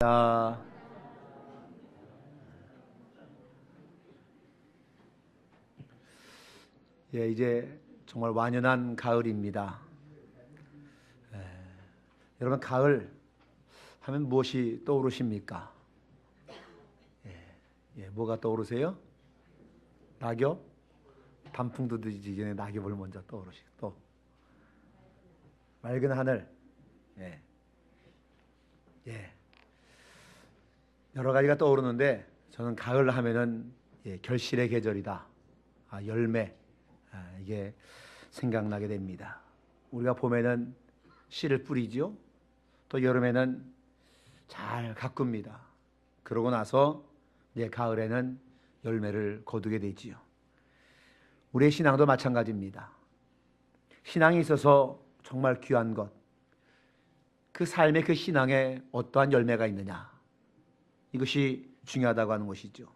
자, 이제 정말 완연한 가을입니다. 여러분, 가을 하면 무엇이 떠오르십니까? 뭐가 떠오르세요? 낙엽? 단풍도 들기 전에 낙엽을 먼저 떠오르시고, 또 맑은 하늘. 여러 가지가 떠오르는데, 저는 가을 하면은 결실의 계절이다. 열매. 이게 생각나게 됩니다. 우리가 봄에는 씨를 뿌리죠. 또 여름에는 잘 가꿉니다. 그러고 나서 가을에는 열매를 거두게 되지요. 우리의 신앙도 마찬가지입니다. 신앙이 있어서 정말 귀한 것, 그 삶의 그 신앙에 어떠한 열매가 있느냐, 이것이 중요하다고 하는 것이죠.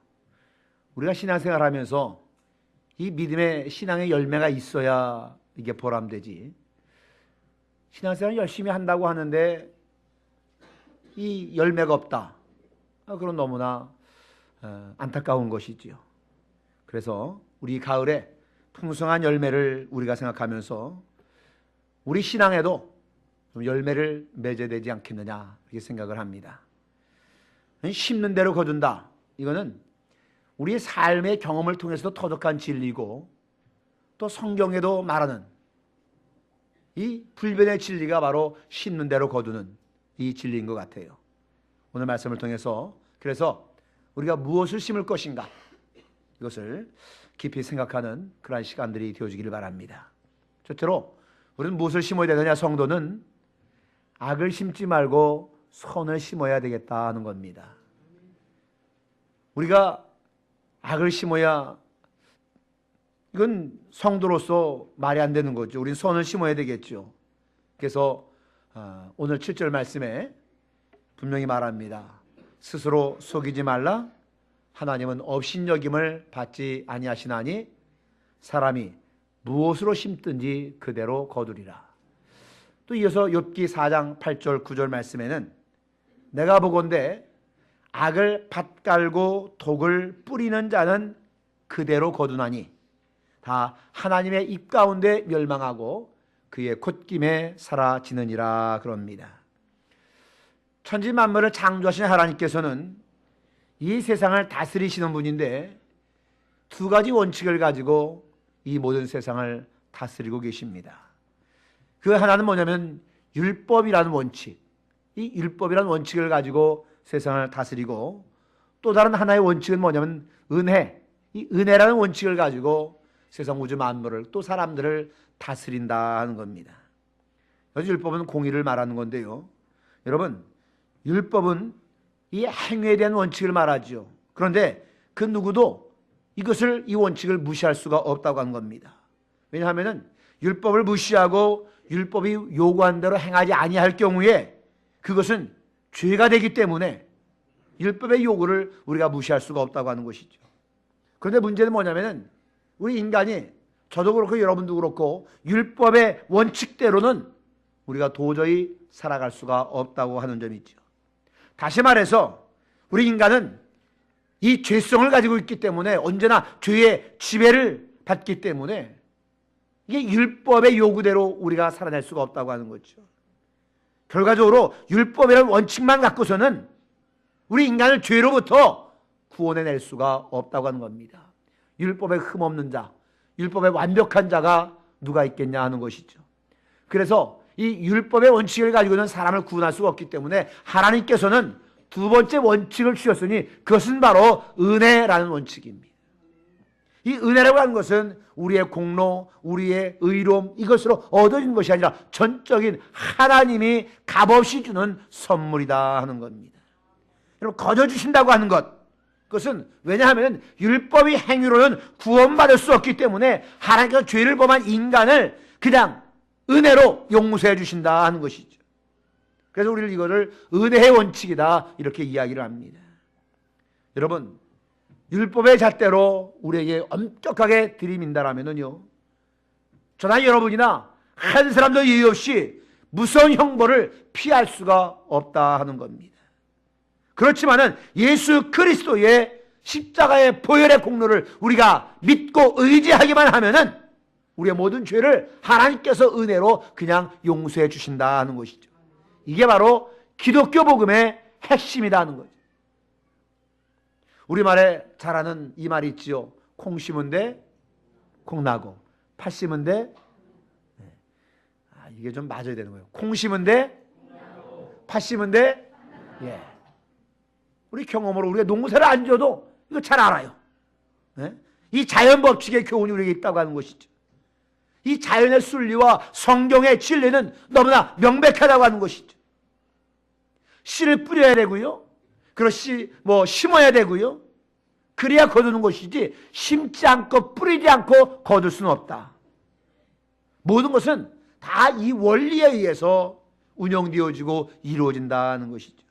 우리가 신앙생활하면서 이 믿음의 신앙의 열매가 있어야 이게 보람되지, 신앙생활 열심히 한다고 하는데 이 열매가 없다, 그건 너무나 안타까운 것이지요. 그래서 우리 가을에 풍성한 열매를 우리가 생각하면서 우리 신앙에도 좀 열매를 맺어야 되지 않겠느냐, 이렇게 생각을 합니다. 심는 대로 거둔다, 이거는 우리의 삶의 경험을 통해서도 터득한 진리고, 또 성경에도 말하는 이 불변의 진리가 바로 심는 대로 거두는 이 진리인 것 같아요. 오늘 말씀을 통해서 그래서 우리가 무엇을 심을 것인가, 이것을 깊이 생각하는 그러한 시간들이 되어지기를 바랍니다. 첫째로 우리는 무엇을 심어야 되느냐, 성도는 악을 심지 말고 선을 심어야 되겠다 하는 겁니다. 우리가 악을 심어야, 이건 성도로서 말이 안 되는 거죠. 우리는 선을 심어야 되겠죠. 그래서 오늘 7절 말씀에 분명히 말합니다. 스스로 속이지 말라. 하나님은 업신여김을 받지 아니하시나니 사람이 무엇으로 심든지 그대로 거두리라. 또 이어서 욥기 4장 8절 9절 말씀에는 내가 보건대 악을 밭갈고 독을 뿌리는 자는 그대로 거두나니 다 하나님의 입 가운데 멸망하고 그의 콧김에 사라지느니라 그럽니다. 천지 만물을 창조하신 하나님께서는 이 세상을 다스리시는 분인데 두 가지 원칙을 가지고 이 모든 세상을 다스리고 계십니다. 그 하나는 뭐냐면 율법이라는 원칙, 이 율법이라는 원칙을 가지고 세상을 다스리고, 또 다른 하나의 원칙은 뭐냐면 은혜, 이 은혜라는 원칙을 가지고 세상 우주 만물을, 또 사람들을 다스린다 하는 겁니다. 여기 율법은 공의를 말하는 건데요, 여러분, 율법은 이 행위에 대한 원칙을 말하죠. 그런데 그 누구도 이것을, 이 원칙을 무시할 수가 없다고 하는 겁니다. 왜냐하면 율법을 무시하고 율법이 요구한 대로 행하지 아니할 경우에 그것은 죄가 되기 때문에 율법의 요구를 우리가 무시할 수가 없다고 하는 것이죠. 그런데 문제는 뭐냐면 우리 인간이, 저도 그렇고 여러분도 그렇고, 율법의 원칙대로는 우리가 도저히 살아갈 수가 없다고 하는 점이 있죠. 다시 말해서 우리 인간은 이 죄성을 가지고 있기 때문에 언제나 죄의 지배를 받기 때문에 이게 율법의 요구대로 우리가 살아낼 수가 없다고 하는 거죠. 결과적으로 율법이라는 원칙만 갖고서는 우리 인간을 죄로부터 구원해낼 수가 없다고 하는 겁니다. 율법에 흠없는 자, 율법에 완벽한 자가 누가 있겠냐 하는 것이죠. 그래서 이 율법의 원칙을 가지고는 사람을 구원할 수가 없기 때문에 하나님께서는 두 번째 원칙을 주셨으니 그것은 바로 은혜라는 원칙입니다. 이 은혜라고 하는 것은 우리의 공로, 우리의 의로움, 이것으로 얻어진 것이 아니라 전적인 하나님이 값없이 주는 선물이다 하는 겁니다. 여러분, 거저 주신다고 하는 것, 그것은 왜냐하면 율법의 행위로는 구원받을 수 없기 때문에 하나님께서 죄를 범한 인간을 그냥 은혜로 용서해 주신다 하는 것이죠. 그래서 우리는 이거를 은혜의 원칙이다, 이렇게 이야기를 합니다. 여러분, 율법의 잣대로 우리에게 엄격하게 들이민다라면은요, 저나 여러분이나 한 사람도 예의 없이 무서운 형벌을 피할 수가 없다 하는 겁니다. 그렇지만은 예수 그리스도의 십자가의 보혈의 공로를 우리가 믿고 의지하기만 하면은 우리의 모든 죄를 하나님께서 은혜로 그냥 용서해 주신다는 것이죠. 이게 바로 기독교 복음의 핵심이라는 거죠. 우리말에 잘 아는 이 말이 있지요. 콩 심은 데 콩 나고, 팥 심은 데 이게 좀 맞아야 되는 거예요. 콩 심은 데 팥 심은 데 우리 경험으로 우리가 농사를 안 줘도 이거 잘 알아요. 이 자연 법칙의 교훈이 우리에게 있다고 하는 것이죠. 이 자연의 순리와 성경의 진리는 너무나 명백하다고 하는 것이죠. 씨를 뿌려야 되고요. 그렇지 심어야 되고요. 그래야 거두는 것이지 심지 않고 뿌리지 않고 거둘 수는 없다. 모든 것은 다 이 원리에 의해서 운영되어지고 이루어진다는 것이죠.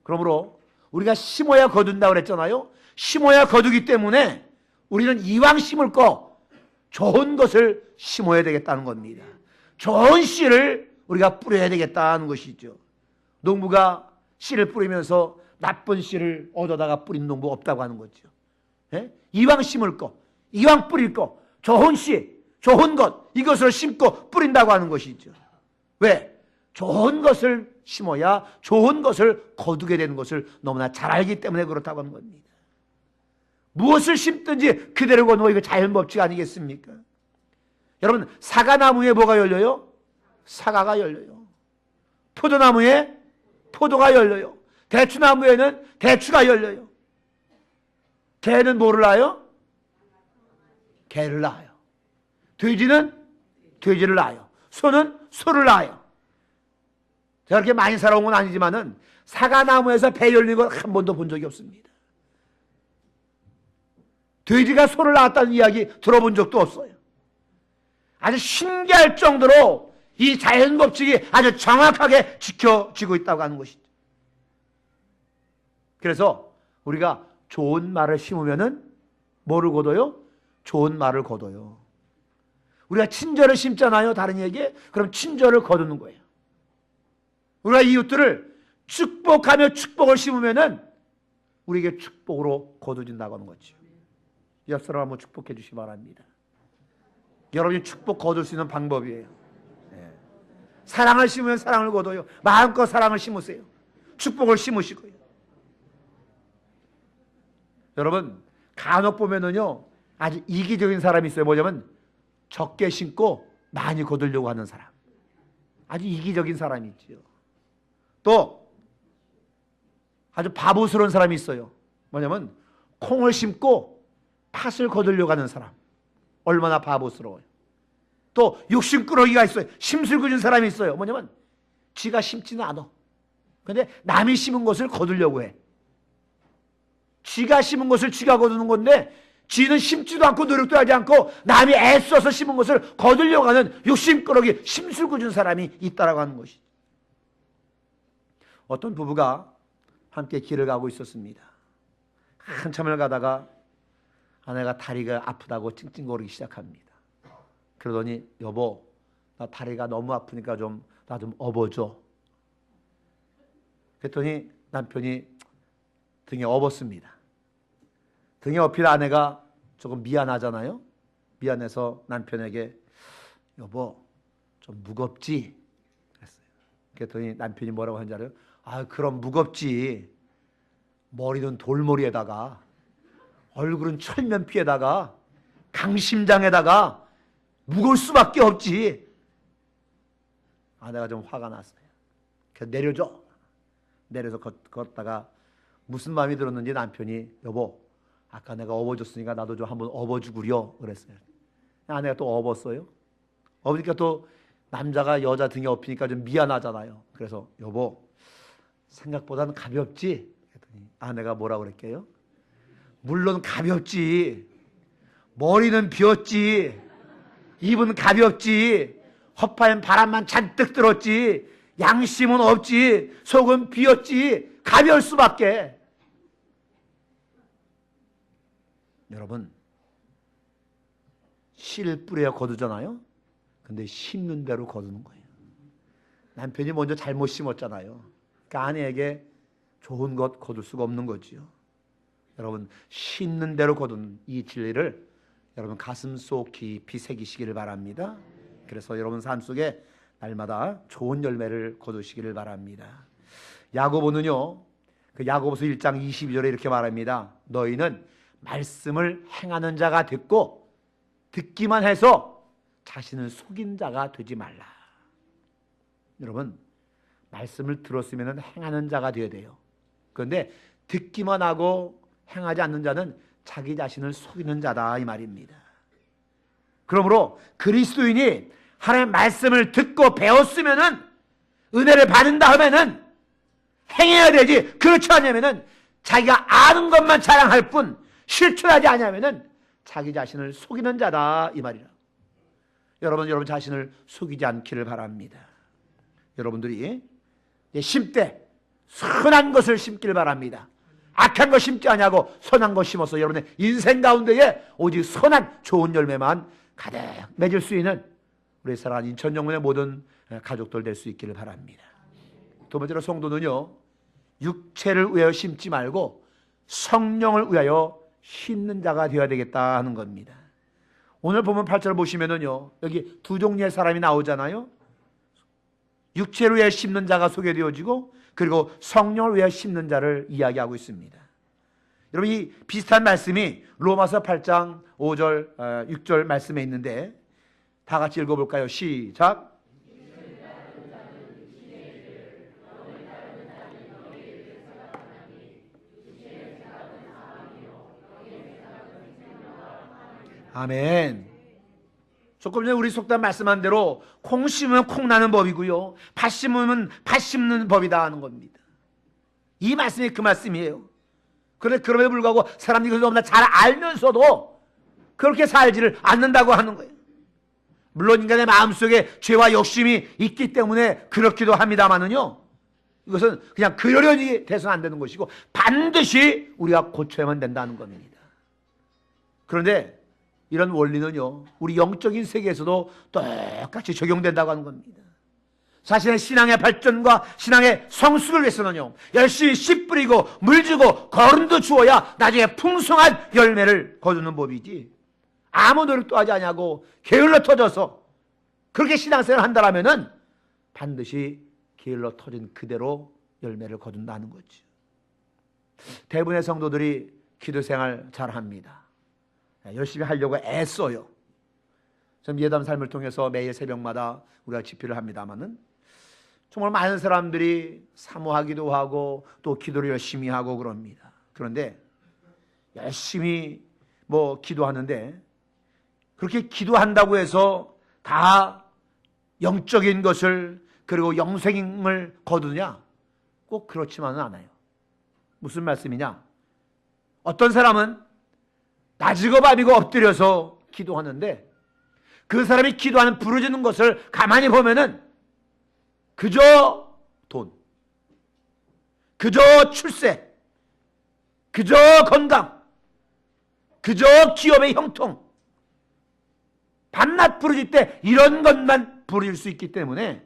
그러므로 우리가 심어야 거둔다고 그랬잖아요. 심어야 거두기 때문에 우리는 이왕 심을 거 좋은 것을 심어야 되겠다는 겁니다. 좋은 씨를 우리가 뿌려야 되겠다는 것이죠. 농부가 씨를 뿌리면서 나쁜 씨를 얻어다가 뿌린 농부 없다고 하는 거죠. 이왕 심을 거, 이왕 뿌릴 거, 좋은 씨, 좋은 것, 이것을 심고 뿌린다고 하는 것이죠. 왜? 좋은 것을 심어야 좋은 것을 거두게 되는 것을 너무나 잘 알기 때문에 그렇다고 하는 겁니다. 무엇을 심든지 그대로 거두고 이거 자연법칙 아니겠습니까? 여러분, 사과나무에 뭐가 열려요? 사과가 열려요. 포도나무에 포도가 열려요. 대추나무에는 대추가 열려요. 개는 뭐를 낳아요? 개를 낳아요. 돼지는 돼지를 낳아요. 소는 소를 낳아요. 제가 그렇게 많이 살아온 건 아니지만은 사과나무에서 배 열린 건 한 번도 본 적이 없습니다. 돼지가 소를 낳았다는 이야기 들어본 적도 없어요. 아주 신기할 정도로 이 자연 법칙이 아주 정확하게 지켜지고 있다고 하는 것이죠. 그래서 우리가 좋은 말을 심으면은 뭐를 거둬요? 좋은 말을 거둬요. 우리가 친절을 심잖아요, 다른 이에게. 그럼 친절을 거두는 거예요. 우리가 이웃들을 축복하며 축복을 심으면은 우리에게 축복으로 거둬진다고 하는 거죠. 옆 사람 한번 축복해 주시기 바랍니다. 여러분이 축복 거둘 수 있는 방법이에요. 사랑을 심으면 사랑을 거둬요. 마음껏 사랑을 심으세요. 축복을 심으시고요. 여러분, 간혹 보면은요, 아주 이기적인 사람이 있어요. 뭐냐면 적게 심고 많이 거두려고 하는 사람. 아주 이기적인 사람이 있지요. 또 아주 바보스러운 사람이 있어요. 뭐냐면 콩을 심고 팥을 거두려고 하는 사람. 얼마나 바보스러워요. 또 욕심꾸러기가 있어요. 심술궂은 사람이 있어요. 뭐냐면 지가 심지는 않아. 근데 남이 심은 것을 거두려고 해. 지가 심은 것을 지가 거두는 건데 지는 심지도 않고 노력도 하지 않고 남이 애써서 심은 것을 거두려고 하는 욕심꾸러기, 심술궂은 사람이 있다라고 하는 것이죠. 어떤 부부가 함께 길을 가고 있었습니다. 한참을 가다가 아내가 다리가 아프다고 찡찡거리기 시작합니다. 그러더니 여보, 나 다리가 너무 아프니까 나 좀 업어줘. 그랬더니 남편이 등에 업었습니다. 등에 업힌 아내가 조금 미안하잖아요. 미안해서 남편에게 여보, 좀 무겁지? 그랬어요. 그랬더니 남편이 뭐라고 하는지 알아요? 아, 그럼 무겁지. 머리는 돌머리에다가 얼굴은 철면피에다가 강심장에다가 무거울 수밖에 없지. 아내가 좀 화가 났어요. 그래서 내려줘. 내려서 걷다가 무슨 마음이 들었는지 남편이 여보, 아까 내가 업어줬으니까 나도 좀 한번 업어주구려 그랬어요. 아내가 또 업었어요. 업으니까 또 남자가 여자 등에 업히니까 좀 미안하잖아요. 그래서 여보, 생각보다는 가볍지? 그랬더니 아내가 뭐라고 그랬게요? 물론 가볍지. 머리는 비었지. 입은 가볍지. 허파엔 바람만 잔뜩 들었지. 양심은 없지. 속은 비었지. 가벼울 수밖에. 여러분, 씨를 뿌려야 거두잖아요. 근데 심는 대로 거두는 거예요. 남편이 먼저 잘못 심었잖아요. 그러니까 아내에게 좋은 것 거둘 수가 없는 거지요. 여러분, 심는 대로 거둔 이 진리를 여러분 가슴속 깊이 새기시기를 바랍니다. 그래서 여러분 삶 속에 날마다 좋은 열매를 거두시기를 바랍니다. 야고보는요, 그 야고보서 1장 22절에 이렇게 말합니다. 너희는 말씀을 행하는 자가 됐고 듣기만 해서 자신을 속인 자가 되지 말라. 여러분, 말씀을 들었으면 행하는 자가 되어야 돼요. 그런데 듣기만 하고 행하지 않는 자는 자기 자신을 속이는 자다, 이 말입니다. 그러므로 그리스도인이 하나님의 말씀을 듣고 배웠으면은, 은혜를 받은 다음에는 행해야 되지. 그렇지 않으면은 자기가 아는 것만 자랑할 뿐 실천하지 않으면은 자기 자신을 속이는 자다, 이 말이라. 여러분 자신을 속이지 않기를 바랍니다. 여러분들이 심때 선한 것을 심기를 바랍니다. 악한 것 심지 아니하고 선한 것 심어서 여러분의 인생 가운데에 오직 선한 좋은 열매만 가득 맺을 수 있는 우리 사랑하는 인천영문의 모든 가족들 될 수 있기를 바랍니다. 두 번째로 성도는요, 육체를 위하여 심지 말고 성령을 위하여 심는 자가 되어야 되겠다 하는 겁니다. 오늘 보면 8절 보시면은요, 여기 두 종류의 사람이 나오잖아요. 육체를 위하여 심는 자가 소개되어지고, 그리고 성령을 위하여 심는 자를 이야기하고 있습니다. 여러분, 이 비슷한 말씀이 로마서 8장 5절, 6절 말씀에 있는데 다 같이 읽어볼까요? 시작. 아멘. 조금 전에 우리 속담 말씀한 대로 콩 심으면 콩 나는 법이고요, 팥 심으면 팥 심는 법이다 하는 겁니다. 이 말씀이 그 말씀이에요. 그런데 그럼에도 불구하고 사람들이 그것을 너무나 잘 알면서도 그렇게 살지를 않는다고 하는 거예요. 물론 인간의 마음속에 죄와 욕심이 있기 때문에 그렇기도 합니다만은요, 이것은 그냥 그러려니 돼서는 안 되는 것이고 반드시 우리가 고쳐야만 된다는 겁니다. 그런데 이런 원리는요, 우리 영적인 세계에서도 똑같이 적용된다고 하는 겁니다. 자신의 신앙의 발전과 신앙의 성숙을 위해서는요, 열심히 씨 뿌리고 물 주고 거름도 주어야 나중에 풍성한 열매를 거두는 법이지, 아무 노력도 하지 않냐고 게을러 터져서 그렇게 신앙생활을 한다면은 반드시 게을러 터진 그대로 열매를 거둔다는 거죠. 대부분의 성도들이 기도생활 잘합니다. 열심히 하려고 애써요. 좀 예담 삶을 통해서 매일 새벽마다 우리가 집회를 합니다만은 정말 많은 사람들이 사모하기도 하고 또 기도를 열심히 하고 그럽니다. 그런데 열심히 기도하는데 그렇게 기도한다고 해서 다 영적인 것을 그리고 영생을 거두냐? 꼭 그렇지만은 않아요. 무슨 말씀이냐? 어떤 사람은 낮이고 밤이고 엎드려서 기도하는데 그 사람이 기도하는 부르짖는 것을 가만히 보면은 그저 돈, 그저 출세, 그저 건강, 그저 기업의 형통, 밤낮 부르짖 때 이런 것만 부르짖을 수 있기 때문에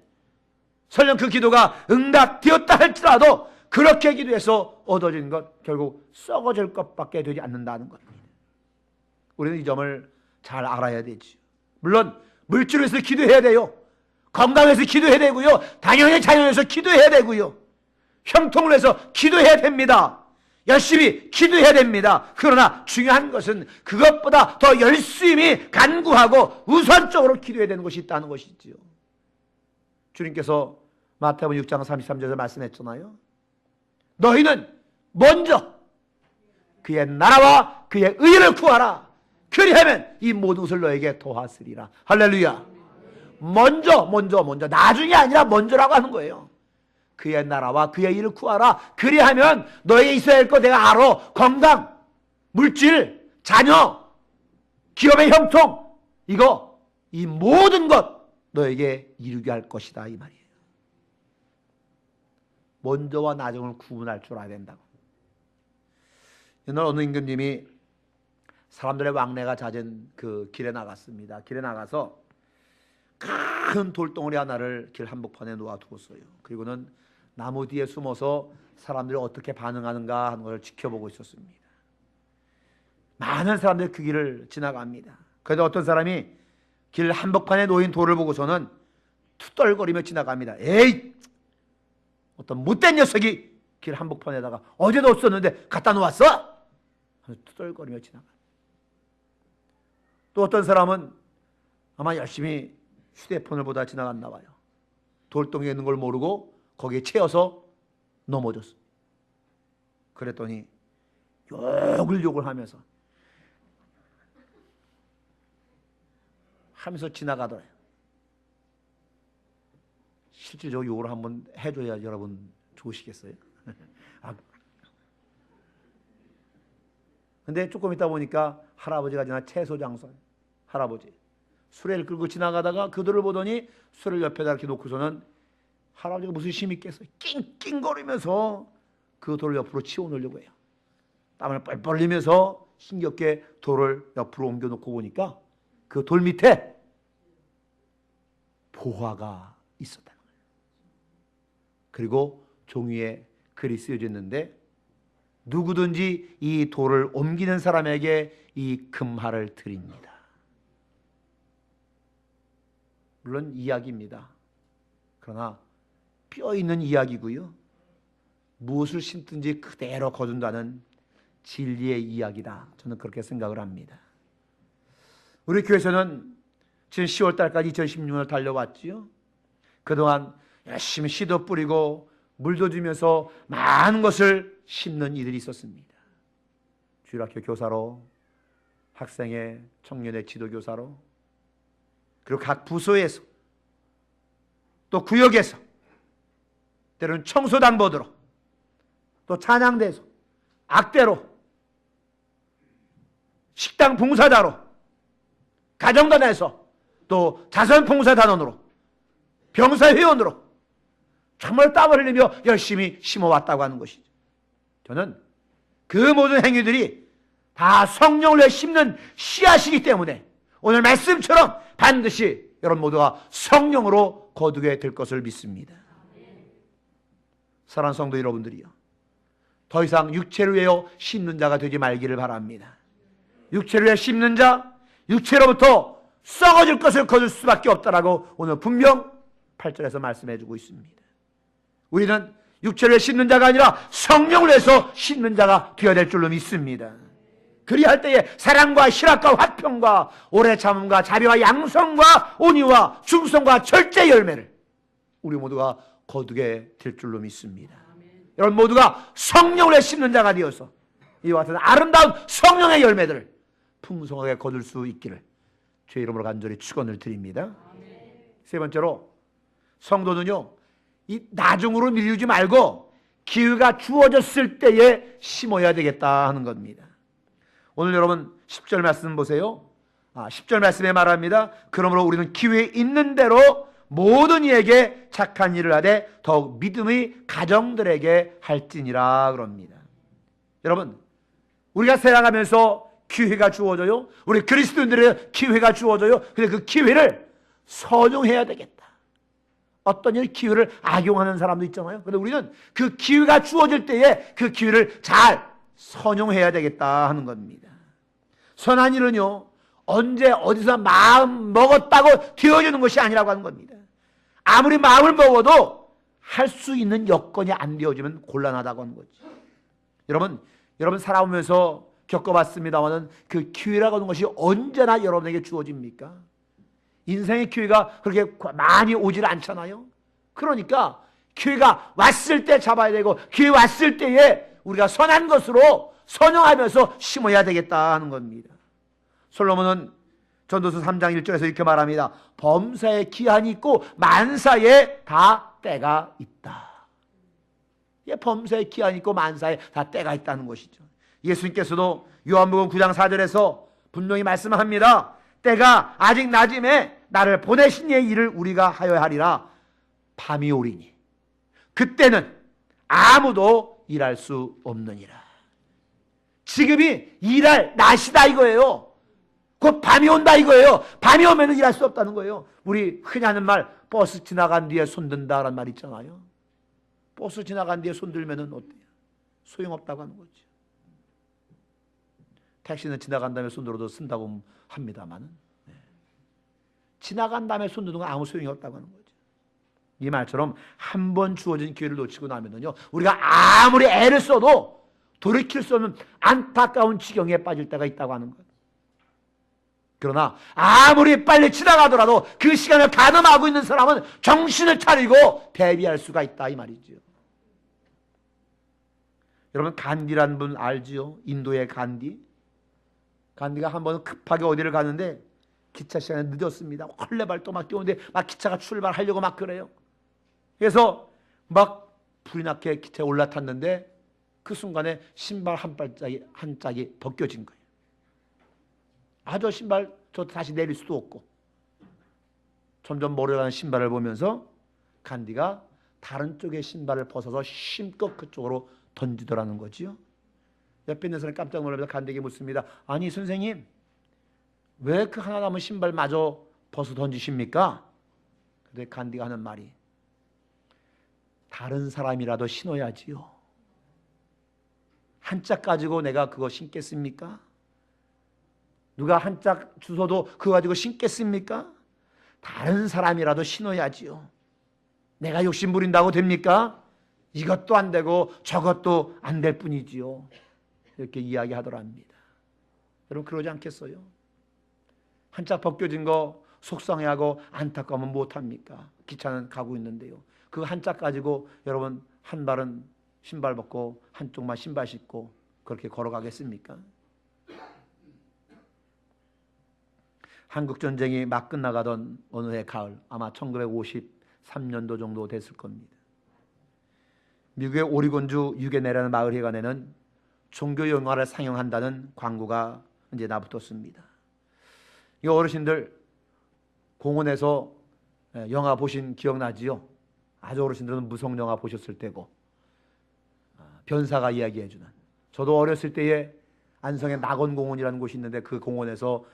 설령 그 기도가 응답되었다 할지라도 그렇게 기도해서 얻어진 것 결국 썩어질 것밖에 되지 않는다는 겁니다. 우리는 이 점을 잘 알아야 되죠. 물론 물질을 위해서 기도해야 돼요. 건강해서 기도해야 되고요, 당연히 자연에서 기도해야 되고요, 형통을 해서 기도해야 됩니다. 열심히 기도해야 됩니다. 그러나 중요한 것은 그것보다 더 열심히 간구하고 우선적으로 기도해야 되는 것이 있다는 것이지요. 주님께서 마태복음 6장 33절에 말씀했잖아요. 너희는 먼저 그의 나라와 그의 의를 구하라. 그리하면 이 모든 것을 너에게 더하시리라. 할렐루야. 먼저 나중이 아니라 먼저라고 하는 거예요. 그의 나라와 그의 일을 구하라. 그리하면 너에게 있어야 할 거 내가 알아. 건강, 물질, 자녀, 기업의 형통, 이 모든 것 너에게 이루게 할 것이다, 이 말이에요. 먼저와 나중을 구분할 줄 알아야 된다고. 옛날 어느 임금님이 사람들의 왕래가 잦은 그 길에 나갔습니다. 길에 나가서 큰 돌덩어리 하나를 길 한복판에 놓아두었어요. 그리고는 나무 뒤에 숨어서 사람들이 어떻게 반응하는가 하는 것을 지켜보고 있었습니다. 많은 사람들이 그 길을 지나갑니다. 그래도 어떤 사람이 길 한복판에 놓인 돌을 보고서는 투덜거리며 지나갑니다. 에이! 어떤 못된 녀석이 길 한복판에다가 어제 놓았었는데 갖다 놓았어? 투덜거리며 지나가. 또 어떤 사람은 아마 열심히 휴대폰을 보다 지나갔나 봐요. 돌덩이에 있는 걸 모르고 거기에 채여서 넘어졌어. 그랬더니 욕을 하면서 지나가더래요. 실질적으로 욕을 한번 해줘야 여러분 좋으시겠어요? 근데 조금 있다 보니까 할아버지가 지나 채소 장사 할아버지 수레를 끌고 지나가다가 그들을 보더니 수레를 옆에다 이렇게 놓고서는 할아버지가 무슨 힘이 있겠어요? 낑낑거리면서 그 돌을 옆으로 치워놓으려고 해요. 땀을 뻘뻘 흘리면서 힘겹게 돌을 옆으로 옮겨놓고 보니까 그 돌 밑에 보화가 있었다는 거예요. 그리고 종이에 글이 쓰여져 있는데 누구든지 이 돌을 옮기는 사람에게 이 금화를 드립니다. 물론 이야기입니다. 그러나 뼈 있는 이야기고요. 무엇을 심든지 그대로 거둔다는 진리의 이야기다. 저는 그렇게 생각을 합니다. 우리 교회에서는 지금 10월 달까지 2016년을 달려왔지요. 그동안 열심히 씨도 뿌리고 물도 주면서 많은 것을 심는 이들이 있었습니다. 주일학교 교사로, 학생의 청년의 지도교사로, 그리고 각 부서에서 또 구역에서 때로는 청소당보드로 또 찬양대에서 악대로 식당 봉사자로 가정단에서 또 자선봉사단원으로 병사회원으로 정말 땀을 흘리며 열심히 심어왔다고 하는 것이죠. 저는 그 모든 행위들이 다 성령을 위해 심는 씨앗이기 때문에 오늘 말씀처럼 반드시 여러분 모두가 성령으로 거두게 될 것을 믿습니다. 사랑하는 성도 여러분들이요, 더 이상 육체를 위하여 심는 자가 되지 말기를 바랍니다. 육체를 위해 심는 자, 육체로부터 썩어질 것을 거둘 수밖에 없다라고 오늘 분명 8절에서 말씀해 주고 있습니다. 우리는 육체를 심는 자가 아니라 성령을 위해서 심는 자가 되어야 될 줄로 믿습니다. 그리할 때에 사랑과 희락과 화평과 오래 참음과 자비와 양성과 온유와 충성과 절제 열매를 우리 모두가 거두게 될 줄로 믿습니다. 여러분 모두가 성령을 위해 심는 자가 되어서 이와 같은 아름다운 성령의 열매들을 풍성하게 거둘 수 있기를 주의 이름으로 간절히 축원을 드립니다. 세 번째로 성도는요, 이 나중으로 미루지 말고 기회가 주어졌을 때에 심어야 되겠다 하는 겁니다. 오늘 여러분 10절 말씀 보세요. 10절 말씀에 말합니다. 그러므로 우리는 기회 있는 대로 모든 이에게 착한 일을 하되 더욱 믿음의 가정들에게 할지니라 그럽니다. 여러분, 우리가 살아가면서 기회가 주어져요. 우리 그리스도인들의 기회가 주어져요. 근데 그 기회를 선용해야 되겠다. 어떤 일 기회를 악용하는 사람도 있잖아요. 그런데 우리는 그 기회가 주어질 때에 그 기회를 잘 선용해야 되겠다 하는 겁니다. 선한 일은요, 언제 어디서 마음 먹었다고 되어주는 것이 아니라고 하는 겁니다. 아무리 마음을 먹어도 할 수 있는 여건이 안 되어지면 곤란하다고 하는 거죠. 여러분 살아오면서 겪어봤습니다마는 그 기회라고 하는 것이 언제나 여러분에게 주어집니까? 인생의 기회가 그렇게 많이 오질 않잖아요. 그러니까 기회가 왔을 때 잡아야 되고 기회 왔을 때에 우리가 선한 것으로 선용하면서 심어야 되겠다 하는 겁니다. 솔로몬은 전도서 3장 1절에서 이렇게 말합니다. 범사에 기한이 있고 만사에 다 때가 있다. 범사에 기한이 있고 만사에 다 때가 있다는 것이죠. 예수님께서도 요한복음 9장 4절에서 분명히 말씀합니다. 때가 아직 낮음에 나를 보내신 이의 일을 우리가 하여야 하리라. 밤이 오리니 그때는 아무도 일할 수 없느니라. 지금이 일할 낮이다 이거예요. 곧 밤이 온다 이거예요. 밤이 오면 일할 수 없다는 거예요. 우리 흔히 하는 말, 버스 지나간 뒤에 손든다라는 말 있잖아요. 버스 지나간 뒤에 손 들면은 어때요? 소용없다고 하는 거죠. 택시는 지나간 다음에 손 들어도 쓴다고 합니다만은, 지나간 다음에 손 드는 건 아무 소용이 없다고 하는 거죠. 이 말처럼 한 번 주어진 기회를 놓치고 나면은요, 우리가 아무리 애를 써도 돌이킬 수 없는 안타까운 지경에 빠질 때가 있다고 하는 거예요. 그러나 아무리 빨리 지나가더라도 그 시간을 가늠하고 있는 사람은 정신을 차리고 대비할 수가 있다, 이 말이죠. 여러분, 간디라는 분 알지요? 인도의 간디. 간디가 한 번은 급하게 어디를 가는데 기차 시간에 늦었습니다. 헐레벌떡 막 뛰어오는데 막 기차가 출발하려고 막 그래요. 그래서 막 불이 나게 기차에 올라탔는데 그 순간에 신발 한 짝이 벗겨진 거예요. 저 신발 저 다시 내릴 수도 없고. 점점 멀어가는 신발을 보면서 간디가 다른 쪽의 신발을 벗어서 힘껏 그쪽으로 던지더라는 거지요. 옆에 있는 사람이 깜짝 놀라면서 간디에게 묻습니다. 아니 선생님, 왜 그 하나 남은 신발마저 벗어 던지십니까? 근데 간디가 하는 말이, 다른 사람이라도 신어야지요. 한 짝 가지고 내가 그거 신겠습니까? 누가 한 짝 주워도 그거 가지고 신겠습니까? 다른 사람이라도 신어야지요. 내가 욕심 부린다고 됩니까? 이것도 안 되고 저것도 안 될 뿐이지요. 이렇게 이야기하더랍니다. 여러분, 그러지 않겠어요? 한 짝 벗겨진 거 속상해하고 안타까우면 못합니까? 기차는 가고 있는데요. 그 한 짝 가지고 여러분 한 발은 신발 벗고 한쪽만 신발 신고 그렇게 걸어가겠습니까? 한국전쟁이 막 끝나가던 어느 해 가을, 아마 1953년도 정도 됐을 겁니다. 미국의 오리곤주 유게네라는 마을 해관에는 종교 영화를 상영한다는 광고가 이제 나붙었습니다. 이 어르신들 공원에서 영화 보신 기억나지요? 아주 어르신들은 무성 영화 보셨을 때고, 변사가 이야기해주는. 저도 어렸을 때에 안성에 낙원공원이라는 곳이 있는데 그 공원에서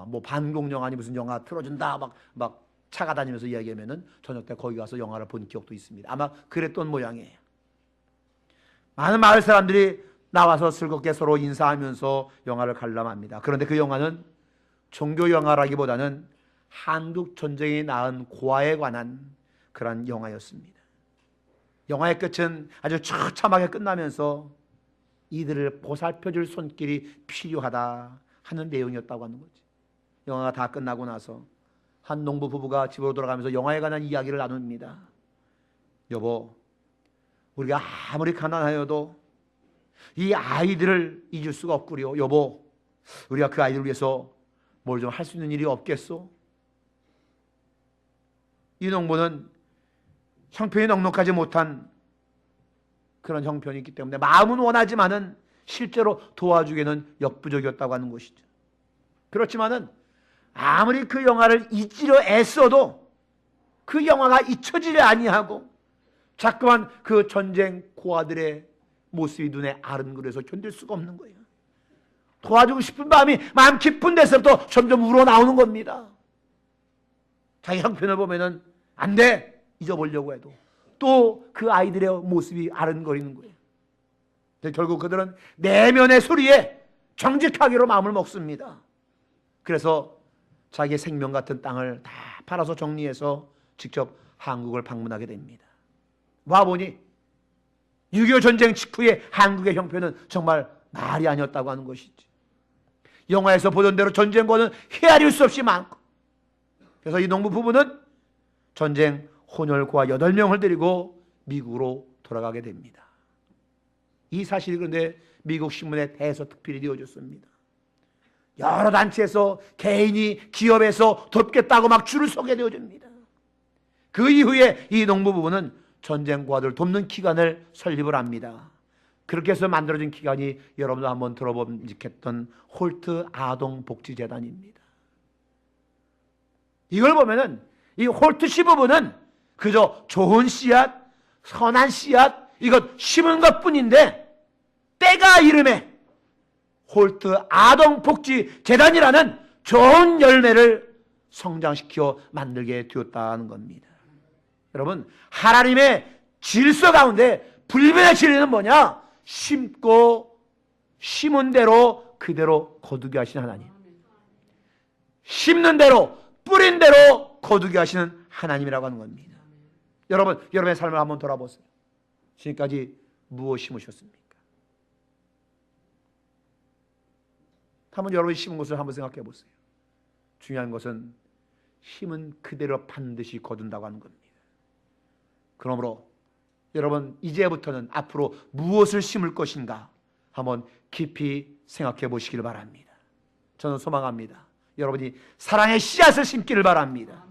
뭐 반공영 아니 무슨 영화 틀어준다 막 차가 다니면서 이야기하면은 저녁 때 거기 가서 영화를 본 기억도 있습니다. 아마 그랬던 모양이에요. 많은 마을 사람들이 나와서 즐겁게 서로 인사하면서 영화를 관람합니다. 그런데 그 영화는 종교 영화라기보다는 한국 전쟁이 낳은 고아에 관한 그런 영화였습니다. 영화의 끝은 아주 처참하게 끝나면서 이들을 보살펴줄 손길이 필요하다 하는 내용이었다고 하는 거지. 영화가 다 끝나고 나서 한 농부 부부가 집으로 돌아가면서 영화에 관한 이야기를 나눕니다. 여보, 우리가 아무리 가난하여도 이 아이들을 잊을 수가 없구려. 여보, 우리가 그 아이들을 위해서 뭘 좀 할 수 있는 일이 없겠소? 이 농부는 형편이 넉넉하지 못한 그런 형편이 있기 때문에 마음은 원하지만은 실제로 도와주기에는 역부족이었다고 하는 것이죠. 그렇지만은 아무리 그 영화를 잊으려 애써도 그 영화가 잊혀지지 아니하고 자꾸만 그 전쟁 고아들의 모습이 눈에 아른거려서 견딜 수가 없는 거예요. 도와주고 싶은 마음이 마음 깊은 데서부터 점점 우러나오는 겁니다. 자기 형편을 보면은 안 돼! 잊어보려고 해도 또 그 아이들의 모습이 아른거리는 거예요. 결국 그들은 내면의 소리에 정직하기로 마음을 먹습니다. 그래서 자기의 생명 같은 땅을 다 팔아서 정리해서 직접 한국을 방문하게 됩니다. 와보니 6.25 전쟁 직후의 한국의 형편은 정말 말이 아니었다고 하는 것이지. 영화에서 보던 대로 전쟁과는 헤아릴 수 없이 많고, 그래서 이 농부 부부는 전쟁 혼혈고아 8명을 데리고 미국으로 돌아가게 됩니다. 이 사실이 그런데 미국 신문에 대서특필이 되어졌습니다. 여러 단체에서 개인이 기업에서 돕겠다고 막 줄을 서게 되어집니다. 그 이후에 이 농부 부부는 전쟁고아들 돕는 기관을 설립을 합니다. 그렇게 해서 만들어진 기관이 여러분도 한번 들어보셨던 홀트 아동복지재단입니다. 이걸 보면은 이 홀트 씨 부부는 그저 좋은 씨앗, 선한 씨앗 이것 심은 것뿐인데 때가 이름에 홀트 아동복지재단이라는 좋은 열매를 성장시켜 만들게 되었다는 겁니다. 여러분, 하나님의 질서 가운데 불변의 진리는 뭐냐? 심고 심은 대로 그대로 거두게 하시는 하나님. 심는 대로 뿌린 대로 거두게 하시는 하나님이라고 하는 겁니다. 여러분, 여러분의 삶을 한번 돌아보세요. 지금까지 무엇 심으셨습니까? 한번 여러분이 심은 것을 한번 생각해 보세요. 중요한 것은 심은 그대로 반드시 거둔다고 하는 겁니다. 그러므로 여러분, 이제부터는 앞으로 무엇을 심을 것인가 한번 깊이 생각해 보시기를 바랍니다. 저는 소망합니다. 여러분이 사랑의 씨앗을 심기를 바랍니다.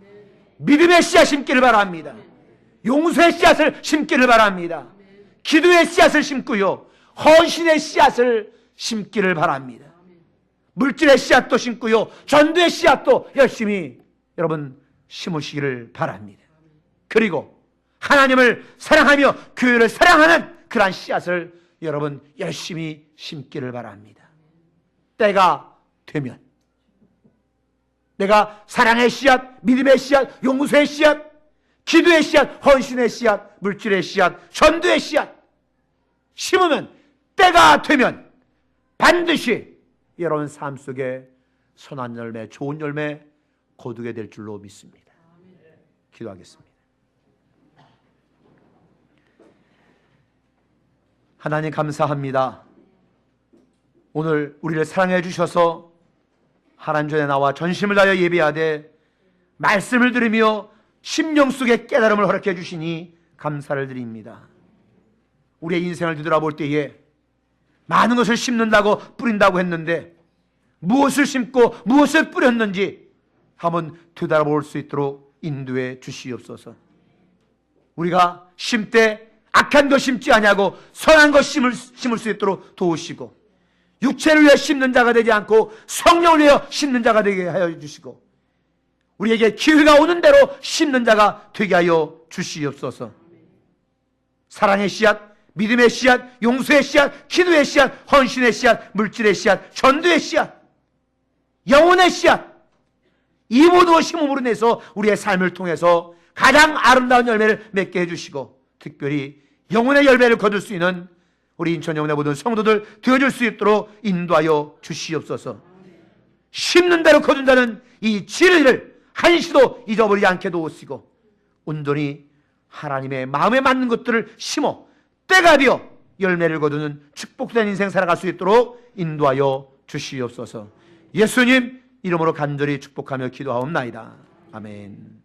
믿음의 씨앗 심기를 바랍니다. 용서의 씨앗을 심기를 바랍니다. 기도의 씨앗을 심고요, 헌신의 씨앗을 심기를 바랍니다. 물질의 씨앗도 심고요, 전도의 씨앗도 열심히 여러분 심으시기를 바랍니다. 그리고 하나님을 사랑하며 교회를 사랑하는 그러한 씨앗을 여러분 열심히 심기를 바랍니다. 때가 되면 내가 사랑의 씨앗, 믿음의 씨앗, 용서의 씨앗, 기도의 씨앗, 헌신의 씨앗, 물질의 씨앗, 전도의 씨앗 심으면 때가 되면 반드시 여러분 삶 속에 선한 열매, 좋은 열매 거두게 될 줄로 믿습니다. 기도하겠습니다. 하나님 감사합니다. 오늘 우리를 사랑해 주셔서 하나님 전에 나와 전심을 다하여 예배하되 말씀을 들으며 심령 속에 깨달음을 허락해 주시니 감사를 드립니다. 우리의 인생을 뒤돌아볼 때에 많은 것을 심는다고 뿌린다고 했는데 무엇을 심고 무엇을 뿌렸는지 한번 되돌아볼 수 있도록 인도해 주시옵소서. 우리가 심때 악한 것 심지 아니하고 선한 것 심을 수 있도록 도우시고, 육체를 위해 심는 자가 되지 않고 성령을 위해 심는 자가 되게 하여 주시고, 우리에게 기회가 오는 대로 심는 자가 되게 하여 주시옵소서. 사랑의 씨앗, 믿음의 씨앗, 용서의 씨앗, 기도의 씨앗, 헌신의 씨앗, 물질의 씨앗, 전도의 씨앗, 영혼의 씨앗, 이 모든 심음으로 인해서 우리의 삶을 통해서 가장 아름다운 열매를 맺게 해주시고, 특별히 영혼의 열매를 거둘 수 있는 우리 인천 영혼의 모든 성도들 되어줄 수 있도록 인도하여 주시옵소서. 심는 대로 거둔다는 이 진리를 한시도 잊어버리지 않게 도우시고, 온전히 하나님의 마음에 맞는 것들을 심어 때가 되어 열매를 거두는 축복된 인생 살아갈 수 있도록 인도하여 주시옵소서. 예수님 이름으로 간절히 축복하며 기도하옵나이다. 아멘.